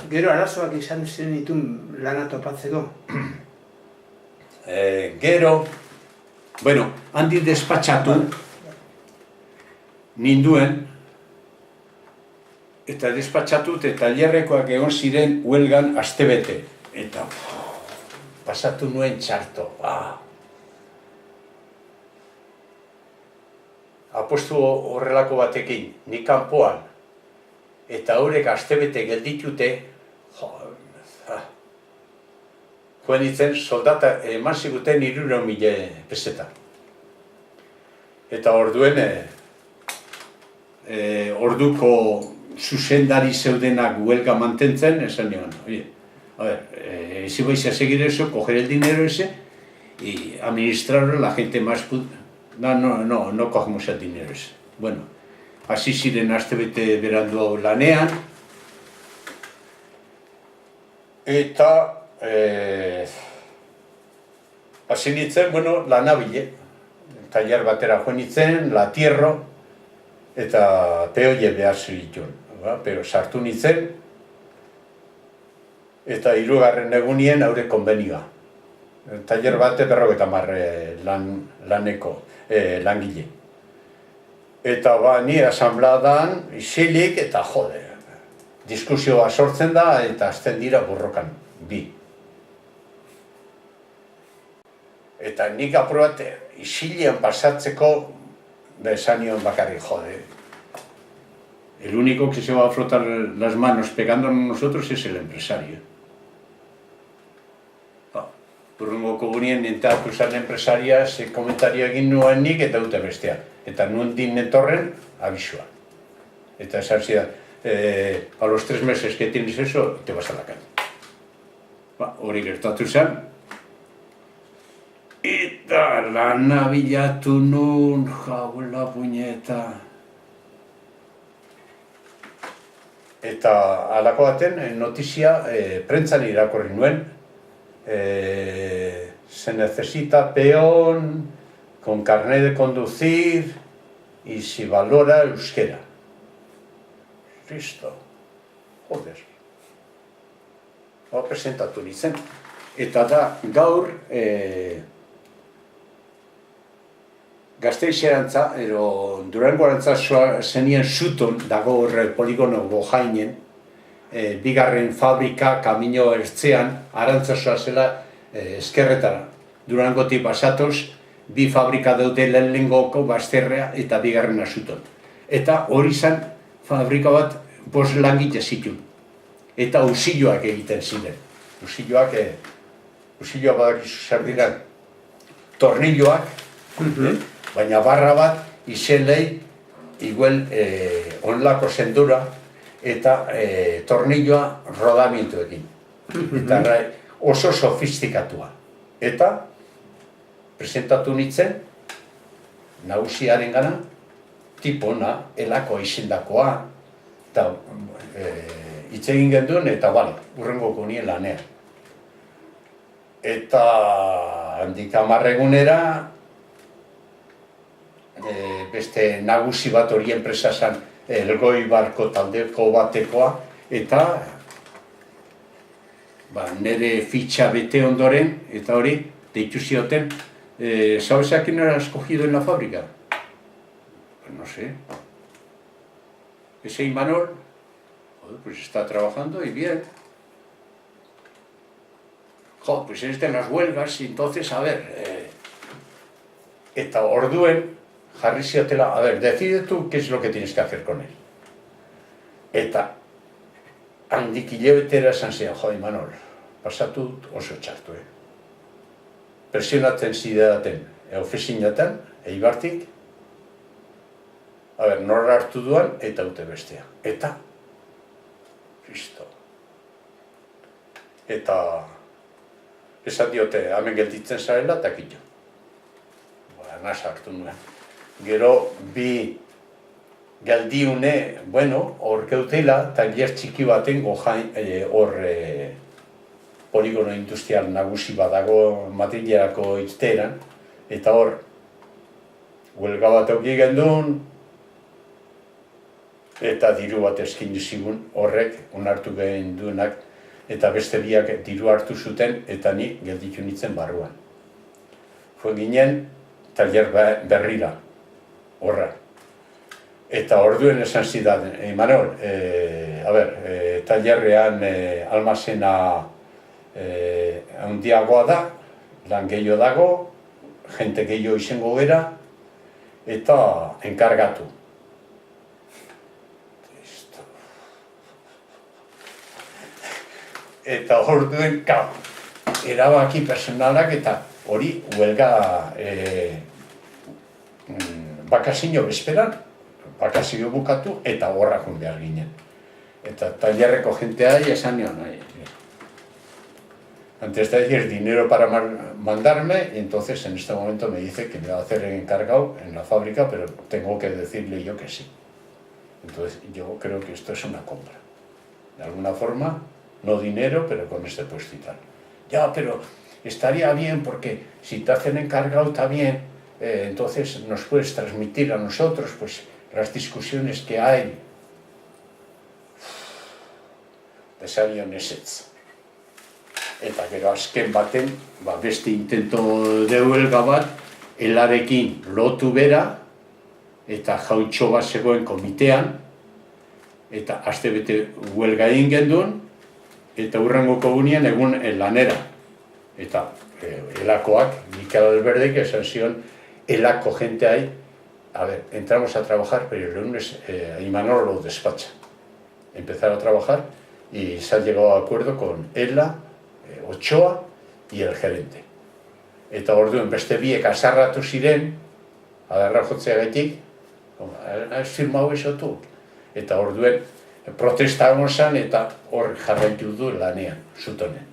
Gero arazoak izan ziren ditun lana topatzeko? Gero, bueno, handi despatxatu ninduen, eta despatxatut eta tailerrekoak egon ziren huelgan astebete. Eta pasatu nuen txarto. Apostu horrelako batekin, nik kanpoan, eta horrek astebete gelditute, joan ditzen soldata eman ziguten 300.000 peseta. Eta orduen, orduko zuzendari zeudenak huelga mantentzen, esan nion, oye, a ver, si vais a seguir eso, coger el dinero ese y administrarlo, la gente más... No cogemos el dinero ese. Bueno, hasi ziren astebete berandu lanean, eta hasi nintzen, bueno, lanabile, tailer batera joan nintzen, latierro, eta peoie behar zituen, pero sartu nintzen, eta 3. egunien haure konbenioa. Tailer bate 50 laneko, langile. Eta ni asambladan isilik eta jode, diskusioa sortzen da eta azten dira borrokan, bi. Eta nik aprobate isilian pasatzeko esan nion bakarrik jode. El único que se va a frotar las manos pegándonos nosotros es el empresario. Urrungo komunien entatu zan empresaria, ze komentario egin nuen nik eta dute bestea. Eta nuen din netorren, abisua. Eta esan zidan, a los 3 meses que tienes eso, te vas a la calle. Hori gertatu zen. Eta lana bilatu nun, jaula puñeta. Eta alako baten, notizia, prentzan irakorri nuen, se necesita peón con carnet de conducir y si valora euskera. Listo. Joder. Presentatu nintzen. Eta da, gaur Gasteiz-erantza, edo Durango-erantza zenien zuton dago horre poligono Gojainen, bigarren fabrika kamino ertzean, arantzasoa zela eskerretara. Durangotik pasatoz, bi fabrika daude lehenengoko bazterrea eta bigarrena zuton. Eta hori zen fabrika bat 5 langile zituen. Eta usilloak egiten ziren. Usilloak badakizu zer diren tornilloak, baina barra bat izelei igual onlako zendura eta tornilloa rodamientoekin. Eta oso sofistikatua. Eta presentatu nintzen nagusiaren gana, tipona, elako izendakoa, eta hitz egin genduen eta bale, urrengoko nien lanean. Eta handik 10 egunera beste nagusi bat hori enpresa zen Elgoibarko taldeko batekoa, eta nire fitxa bete ondoren, eta hori, deitu zioten, ¿sabes a quién has cogido en la fábrica? Pues no sé. Ese Imanol, pues está trabajando y bien. Pues es de las huelgas, y entonces, a ver, eta orduen, jarri ziotela, a ver, decide tú qué es lo que tienes que hacer con él. Eta handik hilabetera esan zian, jo, Imanol, pasatut oso txartu, Presionatzen zidaten ofizinatan, Eibartik, a ver, norra hartu duan, eta ute bestea. Eta, listo. Eta, esan diote, hemen gelditzen zarela, eta kitxo. Nasa hartu nuen. Gero, bi galdiune, bueno, hor geutela, tailer txiki baten hor poligono industrial nagusi badago Madrilerako irteeran, eta hor, huelga bat auki gendun, eta diru bat eskaini zigun horrek onartu gehen duenak, eta beste biak diru hartu zuten, eta ni gelditu nintzen barruan. Fue ginen taller berrira, horra. Eta orduen esan zidan, Imanol, tallerrean almazena handiagoa da, lan gehiago dago, jente gehiago izango gera, eta enkargatu. Eta orduen, erabaki personalak eta hori huelga bakazio bezperan, bakazio bukatu eta horrakun behar ginen. Eta tallerreko jentea esan nion, antes de decir dinero para mandarme, y entonces en este momento me dice que me va a hacer el encargado en la fábrica, pero tengo que decirle yo que sí. Entonces yo creo que esto es una compra. De alguna forma, no dinero, pero con este puesto y tal. Ya, pero estaría bien porque si te hacen encargado también, entonces nos puedes transmitir a nosotros pues las discusiones que hay. Desabion ezetz. Eta gero azken baten, beste intento de huelga bat, helarekin lotu bera, eta jautxo bat zegoen komitean, eta astebete huelga egin genduen, eta hurrengoko gunean egun lanera. Eta helakoak, Mikel Alberdek esan zion, helako jenteai, entramos a trabajar, pero el lunes Imanol lo despacha. Empezar a trabajar y se ha llegado a acuerdo con Ela, Ochoa y el gerente. Eta orduen beste biek azarratu ziren, adarra jotzea gaitik, has firmau eso tu? Eta orduen protesta gonsan eta hor jarraitu du lanean, zutonen.